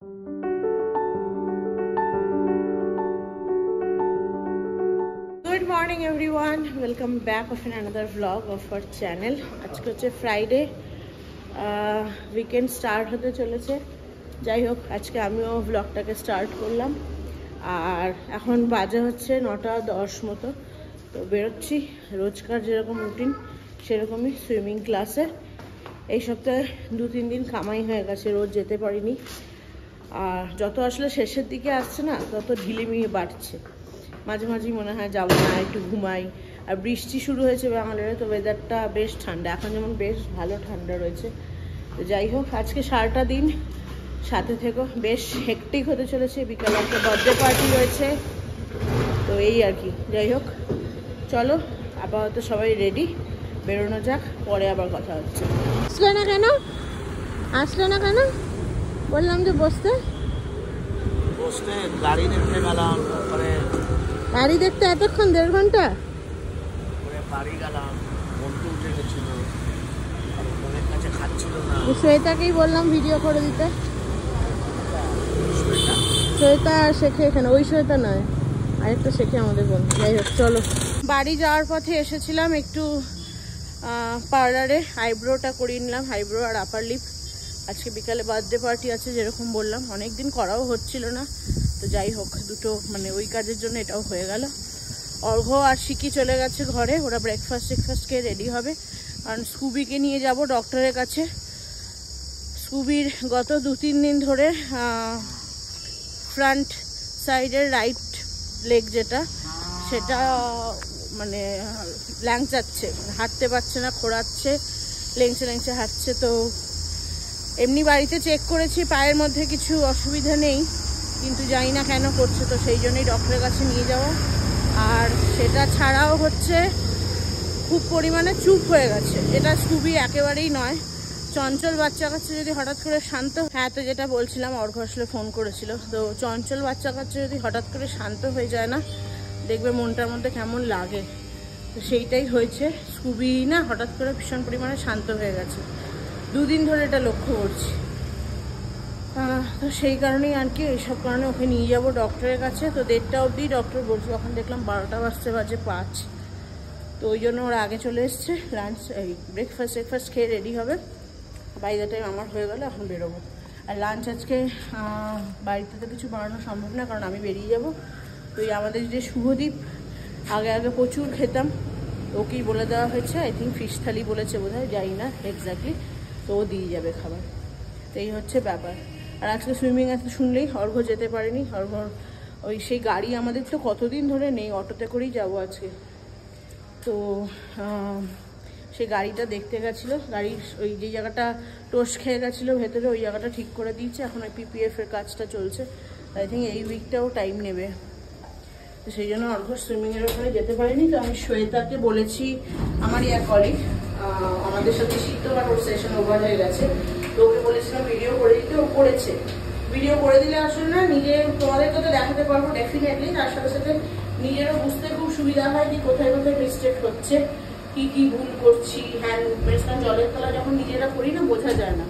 Good morning everyone, welcome back of another vlog of our channel. আজকে হচ্ছে Friday, weekend start হতে চলেছে। যাই হোক, আজকে আমিও ভ্লগটাকে স্টার্ট করলাম। আর এখন বাজে হচ্ছে 9:10 মতো। তো বেরোচ্ছি রোজকার যেরকম রুটিন সেরকমই সুইমিং ক্লাসে। এই সপ্তাহে 2-3 দিন কামাই হয়ে গেছে, রোজ যেতে পারিনি। আর যত আসলে শেষের দিকে আসছে না, তত ঢিলিমিলি বাড়ছে। মাঝে মাঝেই মনে হয় যাবো না, একটু ঘুমাই। আর বৃষ্টি শুরু হয়েছে বাঙালিরা, তো ওয়েদারটা বেশ ঠান্ডা, এখন যেমন বেশ ভালো ঠান্ডা রয়েছে। তো যাই হোক, আজকে সারাটা দিন সাথে থেকো, বেশ হেকটিক হতে চলেছে। বিকালে একটা বার্থডে পার্টি রয়েছে, তো এই আর কি। যাই হোক, চলো আপাতত সবাই রেডি, বেরোনো যাক, পরে আবার কথা হচ্ছে। আসলে না কেন? বললাম যে বসতে গাড়ি দেখতে গেলাম, তারপরে গাড়ি দেখতে এতক্ষণ 1.5 ঘন্টা বাড়ি গেলাম, বন্ধু উঠে গেছিল, ওদের কাছে খাচ্ছিল না। শ্বেতাকেই বললাম ভিডিও করে দিতে। শ্বেতা আর শেখে এখানে, ওই শ্বেতা নয়, আরেকটা শেখে আমাদের বন্ধু। যাই হোক, চলো। বাড়ি যাওয়ার পথে এসেছিলাম একটু পার্লারে, আইব্রোটা করিয়ে নিলাম, আইব্রো আর আপার লিপ। আজকে বিকালে বার্থডে পার্টি আছে, যেরকম বললাম, অনেকদিন করাও হচ্ছিল না। তো যাই হোক, দুটো মানে ওই কাজের জন্য এটাও হয়ে গেল। অর্ঘ আর শিকি চলে গেছে ঘরে, ওরা ব্রেকফাস্ট খেয়ে রেডি হবে। কারণ স্কুবিকে নিয়ে যাব ডক্টরের কাছে। স্কুবির গত 2-3 দিন ধরে ফ্রন্ট সাইডের রাইট লেগ যেটা, সেটা মানে ল্যাংচাচ্ছে, হাঁটতে পারছে না, খোঁড়াচ্ছে, লেংচে হাঁটছে। তো এমনি বাড়িতে চেক করেছি, পায়ের মধ্যে কিছু অসুবিধা নেই, কিন্তু জানি না কেন করছে। তো সেই জন্যই ডক্টরের কাছে নিয়ে যাওয়া। আর সেটা ছাড়াও হচ্ছে খুব পরিমাণে চুপ হয়ে গেছে, যেটা স্কুবি একেবারেই নয়। চঞ্চল বাচ্চা কাচ্চা যদি হঠাৎ করে শান্ত, হ্যাঁ তো যেটা বলছিলাম, অর্ঘ আসলে ফোন করেছিল, তো চঞ্চল বাচ্চা কাচ্চা যদি হঠাৎ করে শান্ত হয়ে যায় না, দেখবে মনটার মধ্যে কেমন লাগে। তো সেইটাই হয়েছে, স্কুবি না হঠাৎ করে ভীষণ পরিমাণে শান্ত হয়ে গেছে। 2 দিন ধরে এটা লক্ষ্য করছি। তো সেই কারণেই আর কি, এইসব কারণে ওকে নিয়ে যাবো ডক্টরের কাছে। তো 1:30 অবধি ডক্টর বলছে, তখন দেখলাম 12টা বাজে 5। তো ওই জন্য ওরা আগে চলে এসছে। লাঞ্চ এই ব্রেকফাস্ট খেয়ে রেডি হবে। বাই দ্য টাইম আমার হয়ে গেলে এখন বেরোবো। আর লাঞ্চ আজকে বাড়িতে তো কিছু বানানো সম্ভব না, কারণ আমি বেরিয়ে যাব। তো এই আমাদের যে শুভদীপ, আগে প্রচুর খেতাম, ওকেই বলে দেওয়া হয়েছে, আই থিঙ্ক ফিশ থালি বলেছে বোধহয়, যাই না এক্স্যাক্টলি। তো ও দিয়ে যাবে খাবার। তো এই হচ্ছে ব্যাপার। আর আজকে সুইমিং আছে শুনলেই, অর্ঘ যেতে পারেনি। অর্ঘ ওই সেই গাড়ি আমাদের তো কতদিন ধরে নেই, অটোতে করেই যাবো আজকে। তো সেই গাড়িটা দেখতে গেছিলো, গাড়ির ওই যে জায়গাটা টোস খেয়ে গেছিলো ভেতরে, ওই জায়গাটা ঠিক করে দিয়েছে। এখন ওই PPF-এর কাজটা চলছে, আই থিঙ্ক এই উইকটাও টাইম নেবে। তো সেই জন্য অর্ঘ সুইমিংয়ের ওখানে যেতে পারিনি। তো আমি শ্বেতাকে বলেছি, আমারই এক কলিগ, আমাদের সাথে শিখতো, বাট ওর সেশন ওভার হয়ে গেছে। তো ওকে বলেছিলাম ভিডিও করে দিতে, ও করেছে। ভিডিও করে দিলে আসলে না, নিজে তোমাদেরকে তো দেখাতে পারবো ডেফিনেটলি, তার সাথে সাথে নিজেরও বুঝতে খুব সুবিধা হয় কি কোথায় মিস্টেক হচ্ছে, কি ভুল করছি, হ্যান্ড মুভমেন্টস। কারণ জলের তলা যখন নিজেরা করি না, বোঝা যায় না।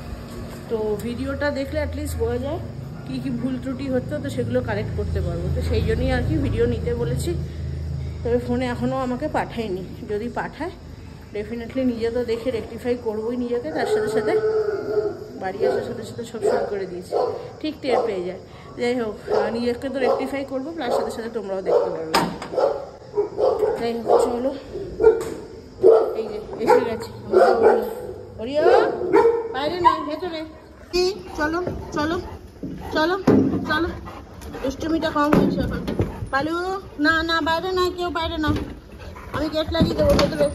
তো ভিডিওটা দেখলে অ্যাটলিস্ট বোঝা যায় কি ভুল ত্রুটি হতো, তো সেগুলো কারেক্ট করতে পারবো। তো সেই জন্যই আর কি ভিডিও নিতে বলেছি। তবে ফোনে এখনও আমাকে পাঠায়নি, যদি পাঠায় ডেফিনেটলি নিজে তো দেখে রেকটিফাই করবোই নিজেকে। তার সাথে সাথে বাড়ি আসার সাথে সাথে সব শুরু করে দিয়েছি, ঠিক টের পেয়ে যায়। যাই হোক, নিজেকে তো রেকটিফাই করবো, প্লাস সাথে সাথে তোমরাও দেখতে পারবে। যাই হোক, চলো, এই যে এসে গেছি। ওরিও বাইরে নাই, ভেতরে। চলো চলো চলো চলো, দুষ্টুমিটা কম হয়েছে এখন। পালু, না বাইরে না, কেউ বাইরে না, আমি গেট লাগিয়ে দেবো ভেতরে।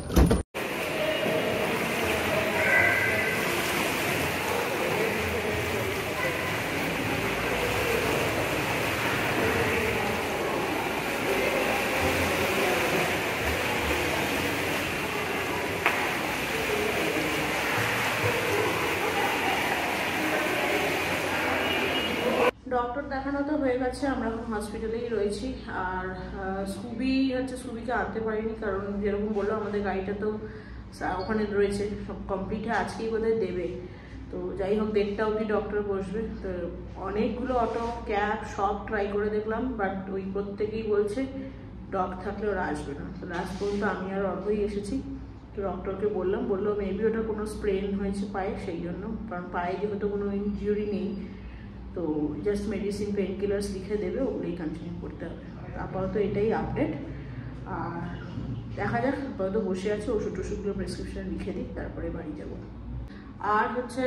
ডক্টর দেখানো তো হয়ে গেছে, আমরা এখন হসপিটালেই রয়েছি। আর স্কুবিকে আনতে পারিনি, কারণ যেরকম বললো আমাদের গাড়িটা তো ওখানে রয়েছে, সব কমপ্লিট হয়ে আজকেই বোধহয় দেবে। তো যাই হোক 1:30 অবধি ডক্টর বসবে। তো অনেকগুলো অটো ক্যাব সব ট্রাই করে দেখলাম, বাট ওই প্রত্যেকেই বলছে ডগ থাকলে ওরা আসবে না। তো লাস্ট পর্যন্ত আমি আর অর্ঘই এসেছি। তো ডক্টরকে বললো মেবি ওটা কোনো স্প্রেন হয়েছে পায়ে, সেই জন্য, কারণ পায়ে যেহেতু কোনো ইনজুরি নেই, তো জাস্ট মেডিসিন পেন কিলার্স লিখে দেবে, ওগুলোই কন্টিনিউ করতে হবে। আপাতত এটাই আপডেট। আর দেখা যাক, আপাতত বসে আছে, ওষুধ টষুধগুলো প্রেসক্রিপশন লিখে দিই, তারপরে বাড়ি যাব। আর হচ্ছে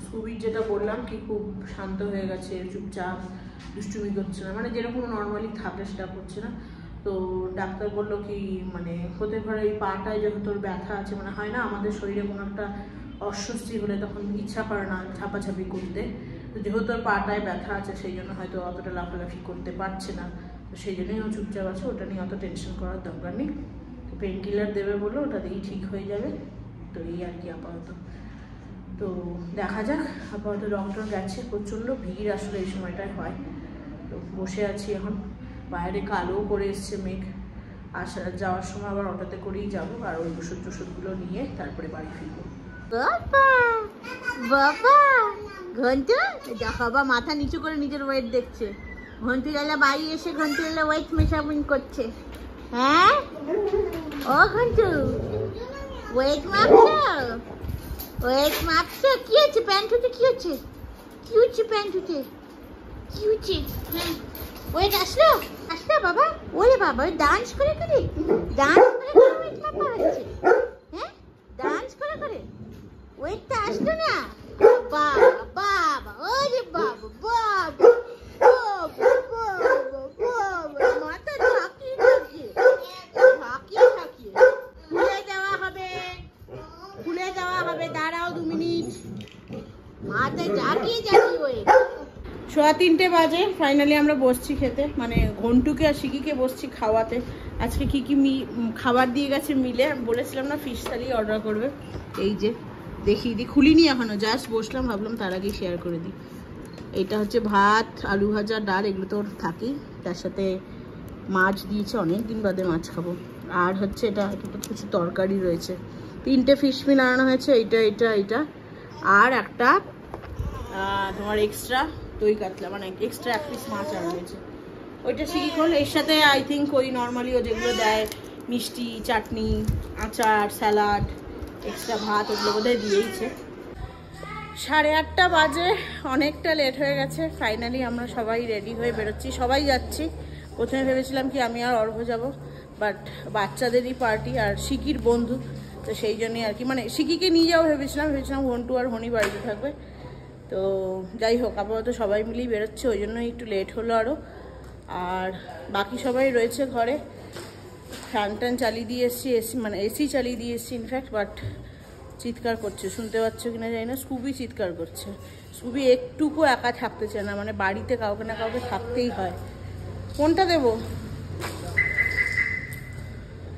স্কুবির যেটা বললাম কি খুব শান্ত হয়ে গেছে, চুপচাপ, দুষ্টুমি করছে না, মানে যেরকম নর্মালি থাকে সেটা করছে না। তো ডাক্তার বললো কি মানে হতে পারে এই পাটায় যখন তোর ব্যথা আছে, মানে হয় না আমাদের শরীরে কোনো একটা অস্বস্তি হলে তখন ইচ্ছা করে না ঝাপাঝাপি করতে, তো যেহেতু তোর পাটায় ব্যথা আছে সেই জন্য হয়তো অতটা লাফালাফি করতে পারছে না, তো সেই জন্যই ও চুপচাপ আছে। ওটা নিয়ে অত টেনশন করার দরকার নেই। তো পেন কিলার দেবে বললো, ওটা দিয়েই ঠিক হয়ে যাবে। তো এই আর কি আপাতত। তো দেখা যাক, আপাতত ডক্টর গেছে, প্রচণ্ড ভিড় আসলে এই সময়টায় হয়। তো বসে আছি এখন, বাইরে কালো করে এসছে মেঘ, যাওয়ার সময় আবার অটোতে করেই যাবো, আর ওই ওষুধ টষুধগুলো নিয়ে তারপরে বাড়ি ফিরবো। বাবা বাবা ঘন্টু দেখো, বাবা মাথা নিচু করে নিজের ওয়েট দেখছে। ঘন্টু লালা বাড়ি এসে ঘন্টু লালা ওয়েট মেজারমেন্ট করছে। হ্যাঁ ও ঘন্টু ওয়েট মাপছো, ওয়েট মাপছো? কি হচ্ছে প্যান্টুতে? কি হচ্ছে? কি হচ্ছে প্যান্টুতে? কি হচ্ছে? হ্যাঁ ওয়েট আসলো বাবা। ওরে বাবা ডান্স করে ওয়েট মাপা হচ্ছে। হ্যাঁ ডান্স করে ওয়েটটা আসলো না। বাবা বাবা ওরে বাবা বাবা মাথা ঝাঁকিয়ে খুলে দেওয়া হবে। দাঁড়াও 2 মিনিট, মাথা ঝাঁকিয়ে ওয়েট। 3:15 বাজে, ফাইনালি আমরা বসছি খেতে, মানে ঘন্টুকে আর শিকিকে বসছি খাওয়াতে। আজকে কি খাবার দিয়ে গেছে মিলে, বলেছিলাম না ফিশ থালি অর্ডার করবে। এই যে দেখিয়ে দিই, খুলিনি এখনো, জাস্ট বসলাম, ভাবলাম তার আগেই শেয়ার করে দিই। এটা হচ্ছে ভাত, আলু ভাজা, ডাল, এগুলো তো থাকেই, তার সাথে মাছ দিয়েছে, অনেক দিন বাদে মাছ খাবো। আর হচ্ছে এটা কিছু তরকারি রয়েছে, 3টে ফিশ মিল আনানো হয়েছে, এইটা আর একটা তোমার এক্সট্রা দই কাতলা, মানে এক্সট্রা 1 পিস মাছ আনা হয়েছে। ওইটা শিখি করল, এর সাথে আই থিঙ্ক ওই নর্মালি ও যেগুলো দেয় মিষ্টি, চাটনি, আচার, স্যালাড, এক্সট্রা ভাত, ওগুলো বোধহয় দিয়েইছে। 8:30 বাজে, অনেকটা লেট হয়ে গেছে। ফাইনালি আমরা সবাই রেডি হয়ে বেরোচ্ছি, সবাই যাচ্ছি। প্রথমে ভেবেছিলাম কি আমি আর অর্ঘ যাব, বাট বাচ্চাদেরই পার্টি আর শিকির বন্ধু, তো সেই জন্যই আর কি, মানে শিকিকে নিয়ে যাবো ভেবেছিলাম ঘন্টু আর হনি বাড়িতে থাকবে। তো যাই হোক, আপাতত সবাই মিলেই বেরোচ্ছে, ওই জন্য একটু লেট হলো আরও। আর বাকি সবাই রয়েছে ঘরে, ফ্যান ট্যান চালিয়ে দিয়ে এসছি, এসি চালিয়ে দিয়ে এসছি ইনফ্যাক্ট, বাট চিৎকার করছে, শুনতে পাচ্ছ কিনা জানি না। স্কুবি চিৎকার করছে, স্কুবি একটুকু একা থাকতে চায় না, মানে বাড়িতে কাউকে না কাউকে থাকতেই হয়। কোনটা দেব?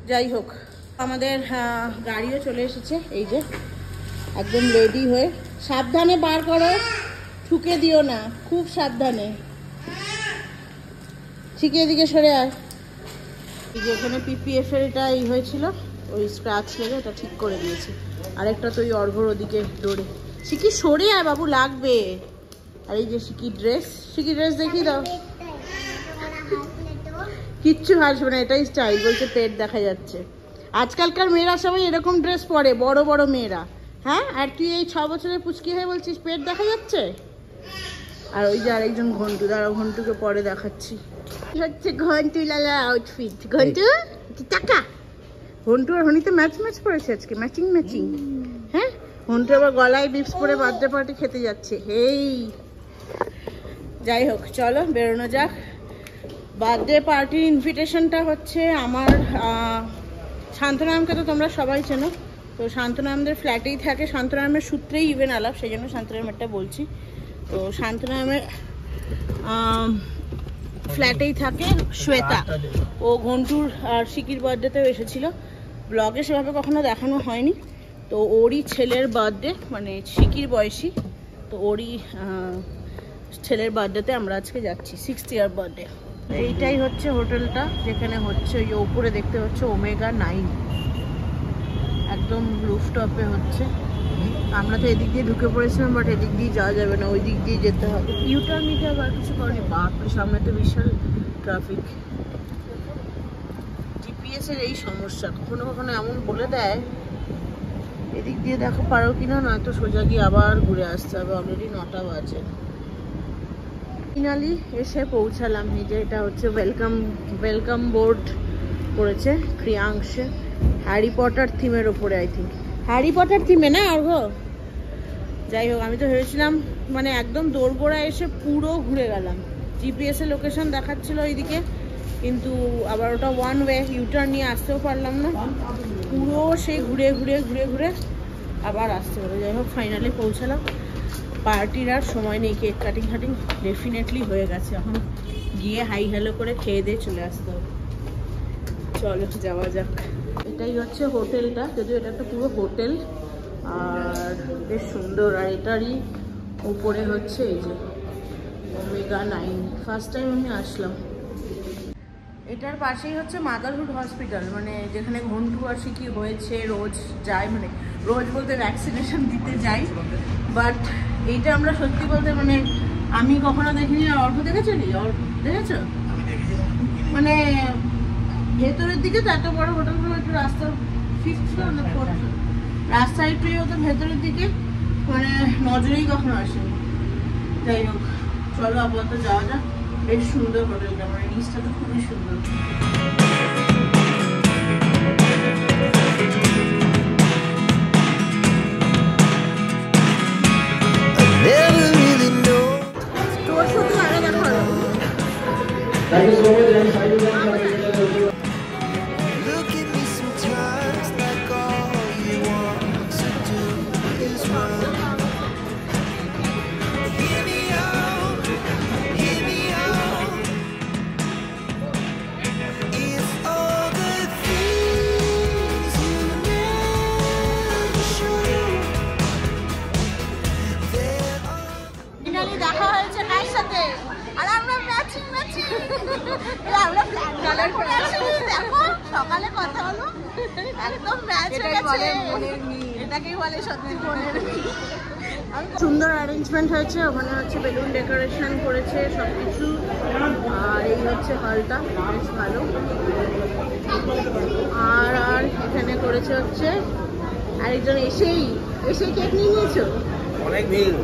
যাই হোক, আমাদের গাড়িও চলে এসেছে, এই যে একদম রেডি হয়ে। সাবধানে বার করো, ঠুকে দিও না, খুব সাবধানে। ঠিক এদিকে সরে আয়। যেখানে পিপিএফ এর এটা হয়েছিল, ওই স্ক্র্যাচ লেগে এটা ঠিক করে দিয়েছে। আরেকটা তো ওই অর্ঘর ওদিকে দৌড়ে। শিকি সরে আয় বাবু, লাগবে। আর এই যে শিকি ড্রেস দেখিয়ে দাও। কিচ্ছু হাসবে না, এটাই স্টাইল, বলছে পেট দেখা যাচ্ছে। আজকালকার মেয়েরা সবাই এরকম ড্রেস পরে, বড় বড় মেয়েরা। হ্যাঁ, আর তুই এই 6 বছরের পুচকি হয়ে বলছিস পেট দেখা যাচ্ছে? আর ওই যে আরেকজন ঘন্টু, দাঁড়াও ঘন্টুকে পরে দেখাচ্ছি। হচ্ছে ঘন্টু লালা আউটফিট। ঘন্টু টাকা, ঘন্টু আর হনিতে ম্যাচ পড়েছে আজকে, ম্যাচিং। হ্যাঁ, ঘন্টু আবার গলায় বিপস পরে বার্থডে পার্টি খেতে যাচ্ছে। হেই, যাই হোক চলো বেরোনো যাক। বার্থডে পার্টির ইনভিটেশনটা হচ্ছে আমার শান্তনামকে তো তোমরা সবাই চেনো, তো শান্তনামদের ফ্ল্যাটেই থাকে। শান্তনামের সূত্রেই ইভেন আলাপ, সেই জন্য শান্তনামেরটা বলছি। তো শান্তনামের ফ্ল্যাটেই থাকে শ্বেতা, ও ঘন্টুর আর শিকির বার্থডেতেও এসেছিল। ব্লগে সেভাবে কখনো দেখানো হয়নি। তো ওরই ছেলের বার্থডে, মানে শিকির বয়সী, তো ওরই ছেলের বার্থডেতে আমরা আজকে যাচ্ছি, 6th ইয়ার বার্থডে। এইটাই হচ্ছে হোটেলটা, যেখানে হচ্ছে ওই উপরে দেখতে হচ্ছে Omega 9, একদম রুফটপে হচ্ছে। আমরা তো এদিক দিয়ে ঢুকে পড়েছিলাম, বাট এদিক দিয়ে যাওয়া যাবে না, ওই দিক দিয়ে যেতে হবে। ইউটার্ন নিতে আবার কিছু করেনি, বাপরে সামনে তো বিশাল ট্রাফিক। জিপিএস এর এই সমস্যা, কখনো কখনো এমন বলে দেয় এদিক দিয়ে দেখো পারো কিনা, নয়তো সোজা গিয়ে আবার ঘুরে আসতে হবে। অলরেডি 9টা বাজে। ফাইনালি এসে পৌঁছালাম। এই যে এটা হচ্ছে ওয়েলকাম বোর্ড করেছে ক্রিয়াংশে, হ্যারি পটার থিমের ওপরে। আই থিঙ্ক হ্যারি পটার থিমে না অর্ঘ। যাই হোক, আমি তো ভেবেছিলাম মানে একদম দোরগোড়া এসে পুরো ঘুরে গেলাম। জিপিএস এর লোকেশন দেখাচ্ছিল ওইদিকে, কিন্তু আবার ওটা ওয়ান ওয়ে, ইউটার্ন নিয়ে আসতেও পারলাম না, পুরো সেই ঘুরে ঘুরে ঘুরে ঘুরে আবার আসতে হবে। যাই হোক ফাইনালি পৌঁছালাম। পার্টির আর সময় নেই, কেক কাটিং ডেফিনেটলি হয়ে গেছে। এখন গিয়ে হাই হ্যালো করে খেয়ে দিয়ে চলে আসতে হবে। চলো যাওয়া যাক। এটাই হচ্ছে হোটেলটা, যদিও এটা একটা পুরো হোটেল, আর বেশ সুন্দর। আর এটারই উপরে হচ্ছে এই যে ওমেগা 9, ফার্স্ট টাইম আমি আসলাম। এটার পাশেই হচ্ছে মাদারহুড হসপিটাল, মানে যেখানে ঘন্টু আর শিকি হয়েছে, রোজ যায়, মানে রোজ বলতে ভ্যাকসিনেশন দিতে যাই। বাট এইটা আমরা সত্যি বলতে মানে আমি কখনো দেখিনি। আর অল্প দেখেছো নি? দেখেছো মানে ভেতরের দিকে তো এত বড় হোটেলগুলো একটু রাস্তা 5th ফ্লোর না 4th ফ্লোর, রাস্তা একটু হতো ভেতরের দিকে, মানে নজরেই কখনো আসেনি। যাই হোক চলো আপাতত যাওয়া যাক। বেশ সুন্দর হোটেলটা, মানে নিচটা তো খুবই সুন্দর। তোর শুধু আগে দেখো। Thank you so much. Look at me sometimes like all you want to do is run. Hear me out, hear me out. If all the things you never show, there are. Finally দেখা হয়েছে কার সাথে, আর আমরা matching আমরা black colour করে আসি। দেখো সকালে কথা হলো, একদম ম্যাচ হয়ে গেছে। এটাকেই বলে সত্যি মনের মিল। সুন্দর অ্যারেঞ্জমেন্ট হয়েছে, ওখানে হচ্ছে বেলুন ডেকোরেশন করেছে সবকিছু। আর এই হচ্ছে হলটা, বেশ ভালো। আর এখানে করেছে হচ্ছে আরেকজন এসেই কেক নিয়ে নিয়েছো। অনেক ভিড়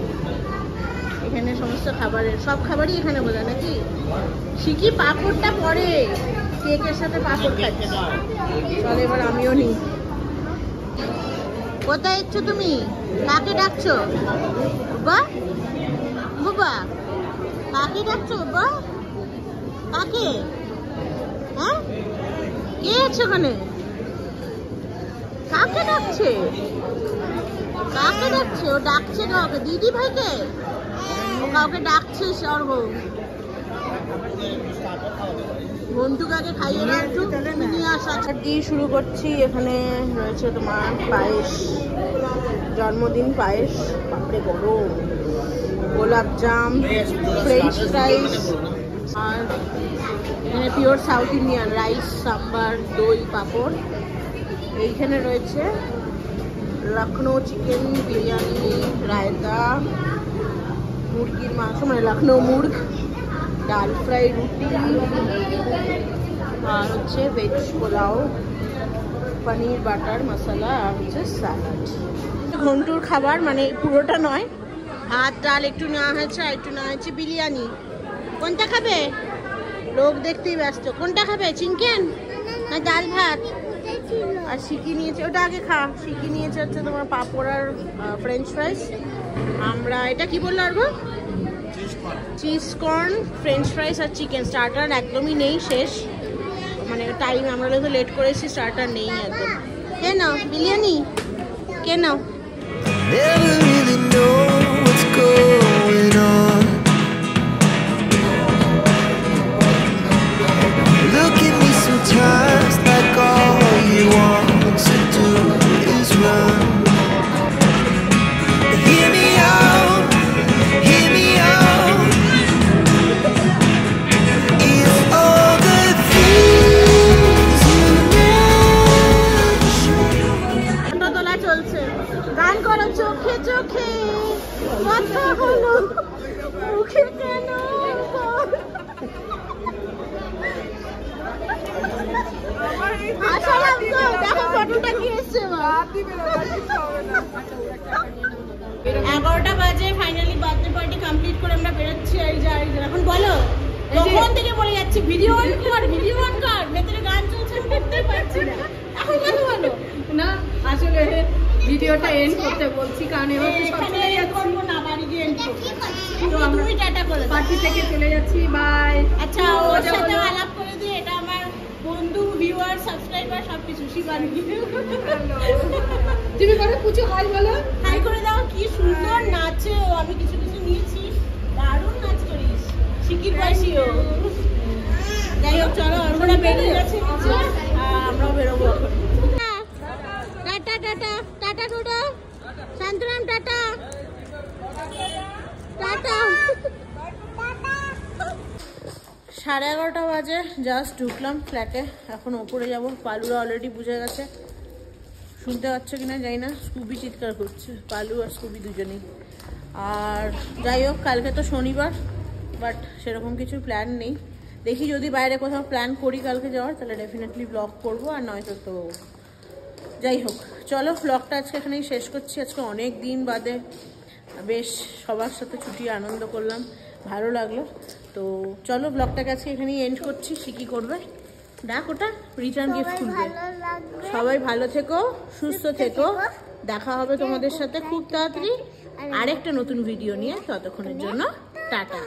এখানে সমস্ত খাবারের, সব খাবারই এখানে বোঝা নাকি। শিখি পাঁপড়টা পরে, কেকের সাথে পাঁপড় খাচ্ছে। চলো এবার আমিও নিই। কোথায় এসছো তুমি? কাকে ডাকছো বাবা? বাবা কাকে ডাকছো বাবা? কাকে? হ্যাঁ কে আছে ওখানে? কাকে ডাকছে? কাকে ডাকছে? ও ডাকছে কাউকে, দিদি ভাইকে? ও কাউকে ডাকছে স্বর্গ। ঘন্টুকাকে খাইয়ে না একটু নিয়ে আসা দিয়ে শুরু করছি। এখানে রয়েছে তোমার পায়েস, জন্মদিন পায়েস, বাপরে গরম, গোলাপ জাম, ফ্রেঞ্চ ফ্রাইস, আর এখানে pure south Indian rice, sambar, দই, পাঁপড়। এইখানে রয়েছে লখনৌ চিকেন বিরিয়ানি, রায়তা, মুরগির মাংস মানে লখনৌ মুর্গ, ডাল ফ্রাই, রুটি, আর হচ্ছে ভেজ পোলাও, পনির বাটার মশলা, আর হচ্ছে স্যালাড। ঘন্টুর খাবার মানে পুরোটা নয়, ভাত ডাল একটু নেওয়া হয়েছে, আর একটু নেওয়া হয়েছে বিরিয়ানি। কোনটা খাবে? লোক দেখতেই ব্যস্ত। কোনটা খাবে, চিকেন না ডাল ভাত? আর শিকি নিয়েছে, ওটা আগে খা। শিকি নিয়েছে হচ্ছে তোমার পাঁপড় আর ফ্রেঞ্চ ফ্রাইস। আমরা এটা কি বললো আর চিজ কর্ন, ফ্রেঞ্চ ফ্রাইস আর চিকেন। স্টার্টার একদমই নেই, শেষ, মানে টাইম আমরা তো লেট করেছি, স্টার্টার নেই একদম। কে নাও বিরিয়ানি? কে নাও? Never really know what's going on. Look at me sometimes like all you want to do is run. Hear me out, hear me out. If all the things you never show. Photo তোলা চলছে, গান করো, চোখ বলছি video on কর, video on কর, ভেতরে গান চলছে করতে পারছি না। এখন কথা বলো না আসলে ভিডিওটা এন্ড করতে বলছি কারণ এবার তো সব চলে যাচ্ছে করবো না, বাড়ি গিয়ে এন্ড করবো। তুমি টাটা করে দাও। পার্টি থেকে চলে যাচ্ছি, বাই। আচ্ছা ওর সাথে আলাপ করে দিই, এটা আমার বন্ধু, ভিউয়ার, সাবস্ক্রাইবার সবকিছু। শিবানী তুমি করে পুজো হয় বলো, হাই করে দাও। কি সুন্দর নাচে ও, আমি কিছু কিছু নিয়েছি, দারুণ নাচ করিস, শিকির বয়সীও। যাই হোক চলো, আমরা বেরিয়ে গেছি, আমরাও বেরোবো এখন। টাটা টাটা টাটা টুডো, শান্তরাম টাটা টাটা। 11:30 বাজে, জাস্ট ঢুকলাম ফ্ল্যাটে, এখন ওপরে যাব। পালুরা অলরেডি বুঝে গেছে, শুনতে পাচ্ছ কিনা জানি না, স্কুবি চিৎকার করছে, পালু আর স্কুবি দুজনেই। আর যাই হোক, কালকে তো শনিবার, বাট সেরকম কিছু প্ল্যান নেই। দেখি যদি বাইরে কোথাও প্ল্যান করি কালকে যাওয়ার, তাহলে ডেফিনেটলি ব্লগ করবো, আর নয়তো তো যাই হোক। চলো ব্লগটা আজকে এখানেই শেষ করছি। আজকে অনেক দিন বাদে বেশ সবার সাথে ছুটি আনন্দ করলাম, ভালো লাগলো। তো চলো ব্লগটাকে আজকে এখানেই এন্ড করছি। শিকি করবে ডাক, ওটা রিটার্ন গিফট খুলবে। সবাই ভালো থেকো, সুস্থ থেকো, দেখা হবে তোমাদের সাথে খুব তাড়াতাড়ি আরেকটা নতুন ভিডিও নিয়ে। ততক্ষণের জন্য টাটা।